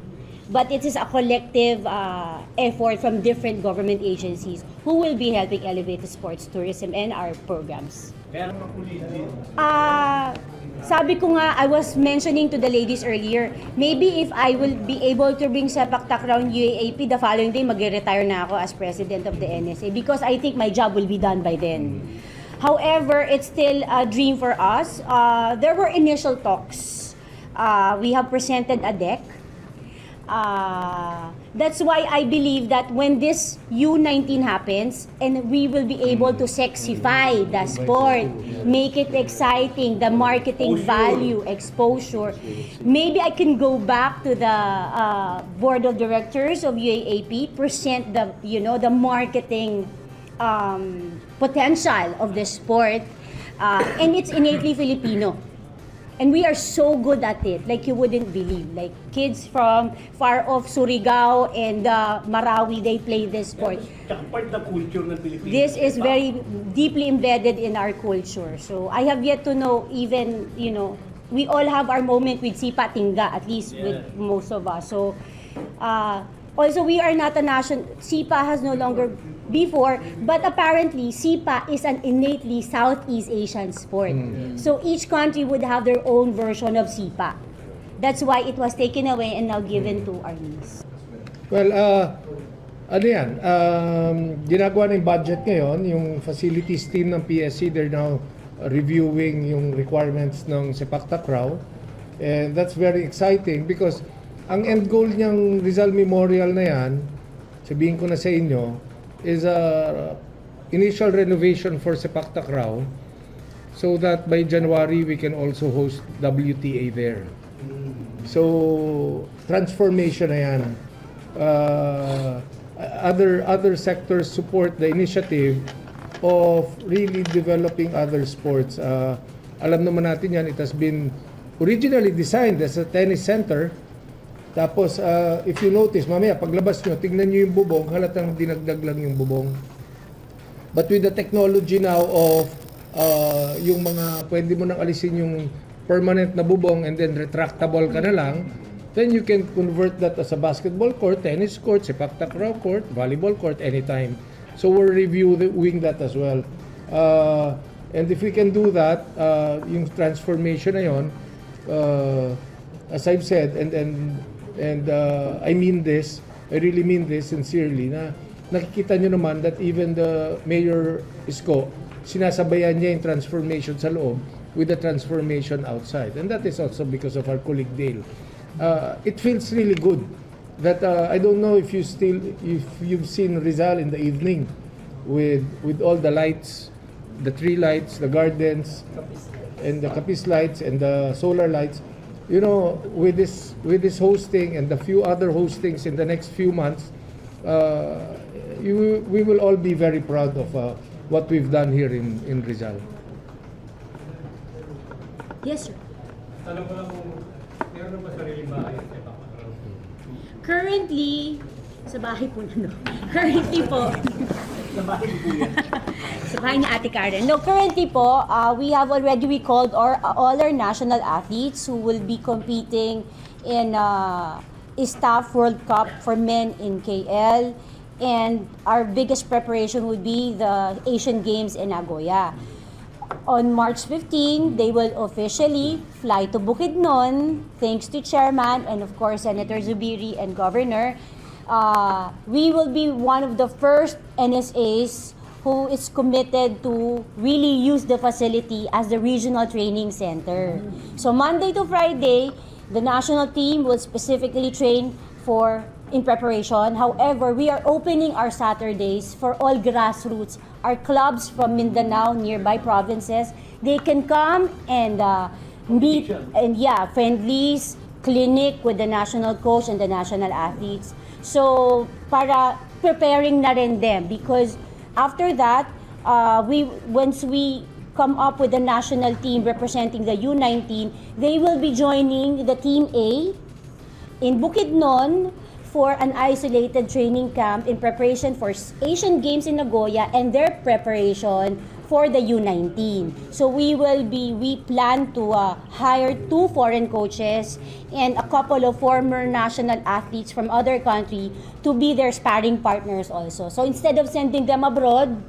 but it is a collective effort from different government agencies who will be helping elevate the sports tourism and our programs. Sabi ko nga, I was mentioning to the ladies earlier, maybe if I will be able to bring Sepak Takraw in UAAP, the following day mag-retire na ako as president of the NSA because I think my job will be done by then. However, it's still a dream for us. There were initial talks. We have presented a deck. That's why I believe that when this U19 happens and we will be able to sexify the sport, make it exciting, the marketing value, exposure, maybe I can go back to the board of directors of UAAP, present the the marketing potential of the sport, and it's innately Filipino. And we are so good at it, like you wouldn't believe. Like kids from far off Surigao and Marawi, they play this sport. Part ng culture ng Pilipinas. This is very deeply embedded in our culture. So I have yet to know even, we all have our moment with Sipa Tingga, at least with most of us. So also we are not a nation, Sipa has no longer before, but apparently SIPA is an innately Southeast Asian sport. So each country would have their own version of SIPA. That's why it was taken away and now given to our niece. Well, ginagawa ng budget ngayon, yung facilities team ng PSC, they're now reviewing yung requirements ng Sepak Takraw. And that's very exciting because ang end goal niyang Rizal Memorial na yan, sabihin ko na sa inyo, is a initial renovation for Sepak Takraw so that by January we can also host WTA there. So transformation na yan. Other sectors support the initiative of really developing other sports. Alam naman natin yan, it has been originally designed as a tennis center. Tapos, if you notice, mamaya, paglabas nyo, tingnan nyo yung bubong, halatang dinagdag lang yung bubong. But with the technology now of yung mga, pwede mo nang alisin yung permanent na bubong and then retractable ka na lang, then you can convert that as a basketball court, tennis court, Sepak Takraw court, volleyball court, anytime. So we're reviewing that as well. And if we can do that, yung transformation na yun, as I've said, and I mean this, I really mean this sincerely, na nakikita nyo naman that even the Mayor Isko, sinasabayan niya yung transformation sa loob with the transformation outside. And that is also because of our colleague Dale. It feels really good that I don't know if you've seen Rizal in the evening with all the lights the tree lights, the gardens, and the kapis lights and the solar lights. You know, with this hosting and the few other hostings in the next few months, we will all be very proud of what we've done here in Rizal. Yes, sir. Tanong ko lang kung meron na ba sariling bahay sa sepak takraw? Currently, sa bahay po na, no? Currently po, Sa bahay po yan. sa bahay ni Ate Karen. No, currently po, we have already recalled all our national athletes who will be competing in ISTAF World Cup for men in KL. And our biggest preparation would be the Asian Games in Nagoya. On March 15, they will officially fly to Bukidnon, thanks to Chairman and of course Senator Zubiri and Governor. We will be one of the first NSAs who is committed to really use the facility as the regional training center. So Monday to Friday, the national team will specifically train in preparation. However, we are opening our Saturdays for all grassroots. Our clubs from Mindanao, nearby provinces, they can come and meet and friendlies, clinic with the national coach and the national athletes. So, para preparing na rin them, because after that, once we come up with the national team representing the U19, they will be joining the Team A in Bukidnon for an isolated training camp in preparation for Asian Games in Nagoya and their preparation for the U19. So we plan to hire 2 foreign coaches and a couple of former national athletes from other country to be their sparring partners also. So instead of sending them abroad,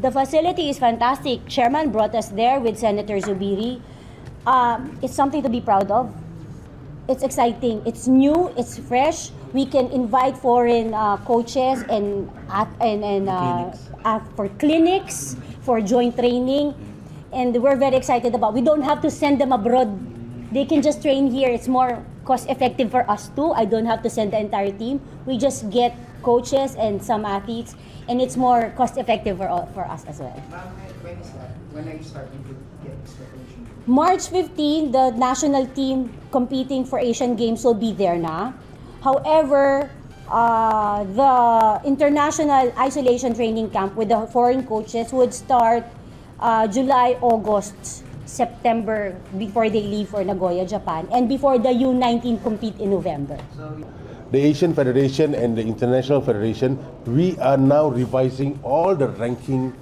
the facility is fantastic. Chairman brought us there with Senator Zubiri. It's something to be proud of. It's exciting. It's new. It's fresh. We can invite foreign coaches and for clinics, for joint training, and we're very excited about. We don't have to send them abroad. They can just train here. It's more cost effective for us too. I don't have to send the entire team. We just get coaches and some athletes, and it's more cost effective for us as well. When is that? When are you starting to get this preparation? March 15, the national team competing for Asian Games will be there na. However, the international isolation training camp with the foreign coaches would start July, August, September, before they leave for Nagoya, Japan, and before the U19 compete in November. The Asian Federation and the International Federation, we are now revising all the ranking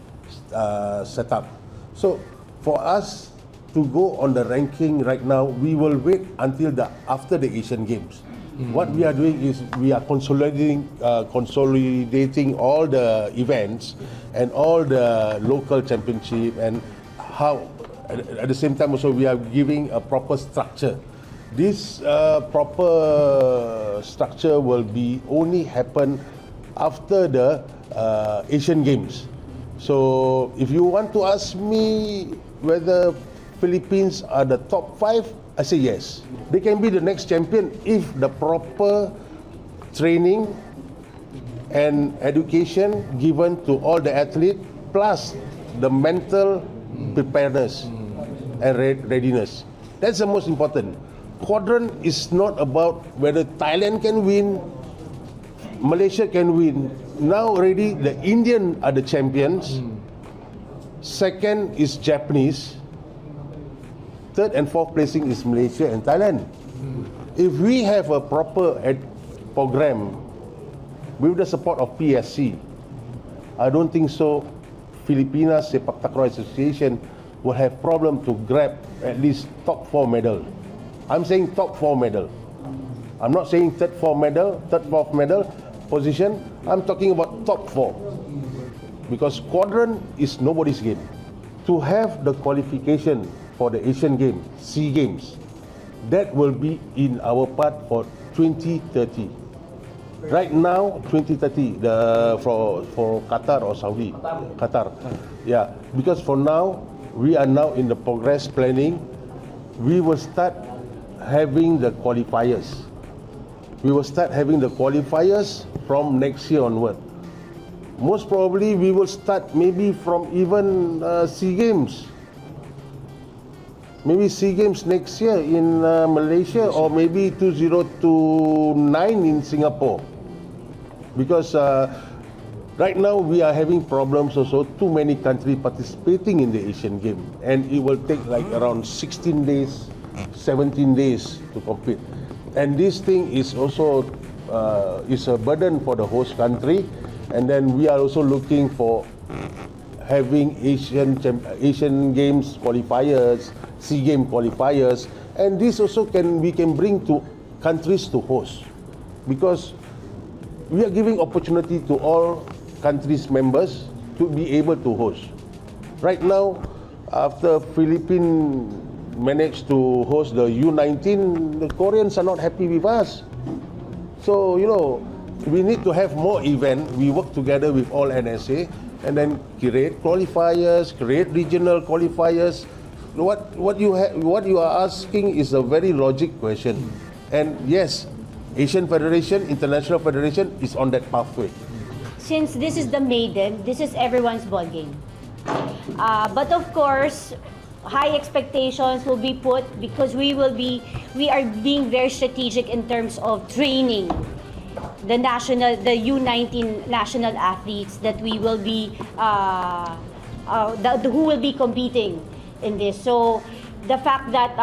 setup. So for us to go on the ranking right now, we will wait until after the Asian Games. What we are doing is we are consolidating all the events and all the local championship, and how at the same time also we are giving a proper structure. This proper structure will be only happen after the Asian Games. So if you want to ask me whether Philippines are the top 5, I say yes. They can be the next champion if the proper training and education given to all the athletes, plus the mental preparedness and readiness. That's the most important. Quadrant is not about whether Thailand can win, Malaysia can win. Now already the Indian are the champions. Second is Japanese. Third and fourth placing is Malaysia and Thailand. If we have a proper program with the support of PSC, I don't think so Filipina Sepak Takraw Association will have problem to grab at least top 4 medal. I'm saying top 4 medal. I'm not saying third, fourth medal position. I'm talking about top 4. Because quadrant is nobody's game. To have the qualification for the Asian Games, SEA Games, that will be in our part for 2030. Right now, 2030, for Qatar or Saudi, Qatar. Yeah, because for now, we are now in the progress planning. We will start having the qualifiers. We will start having the qualifiers from next year onward. most probably we will start maybe from even SEA Games. Maybe SEA Games next year in Malaysia, or maybe 2029 in Singapore. Because right now we are having problems also, too many countries participating in the Asian Game, and it will take like around 16 days, 17 days to compete. And this thing is also is a burden for the host country, and then we are also looking for having Asian Games qualifiers, SEA Game qualifiers, and this also we can bring to countries to host, because we are giving opportunity to all countries members to be able to host. Right now, after Philippines managed to host the U19, the Koreans are not happy with us. So, you know, we need to have more event. We work together with all NSA and then create qualifiers, create regional qualifiers. What you are asking is a very logic question. And yes, Asian Federation, International Federation is on that pathway. Since this is the maiden, this is everyone's ball game. But of course, high expectations will be put because we are being very strategic in terms of training the U19 national athletes that we will be who will be competing in this. So the fact that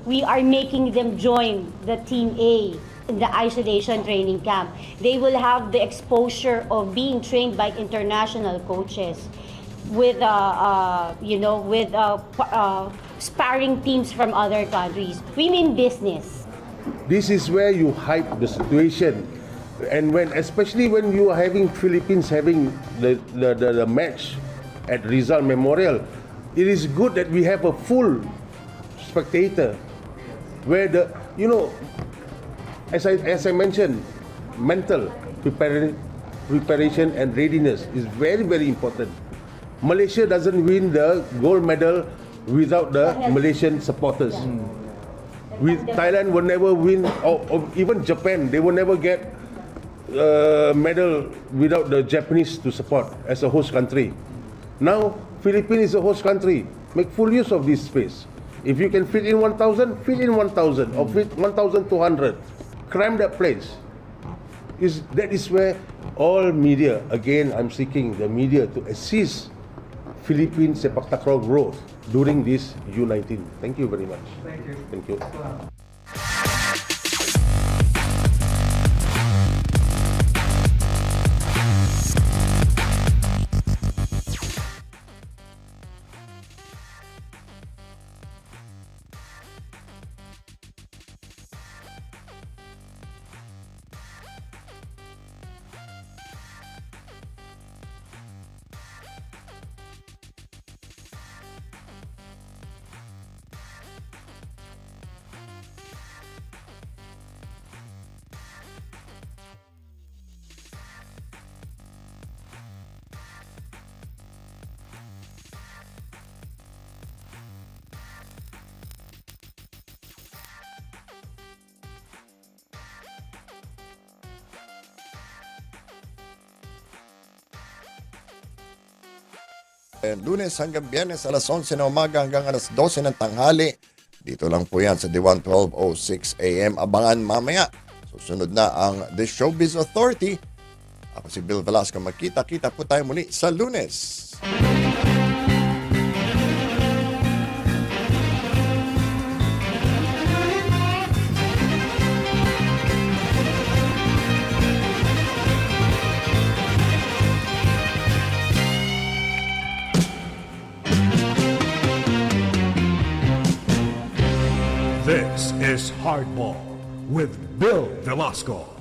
we are making them join the Team A in the isolation training camp, they will have the exposure of being trained by international coaches with sparring teams from other countries. We mean business. This is where you hype the situation, and especially when you are having Philippines having the match at Rizal Memorial, it is good that we have a full spectator, where as I mentioned, mental preparation and readiness is very, very important. Malaysia doesn't win the gold medal without the Malaysian supporters. Thailand will never win, or even Japan, they will never get a medal without the Japanese to support as a host country. Now, Philippines is a host country. Make full use of this space. If you can fit in 1,000, fit in 1,000 or fit 1,200. Cram that place. That is where all media, again, I'm seeking the media to assist Philippine sepak takraw growth during this U19. Thank you very much. Thank you. Thank you. Lunes hanggang Biyernes alas 11 na umaga hanggang alas 12 ng tanghali. Dito lang po yan sa DWAN 12:06 AM. Abangan mamaya. Susunod na ang The Showbiz Authority. Ako si Bill Velasco. Magkita-kita po tayo muli sa Lunes. This is Hardball with Bill Velasco.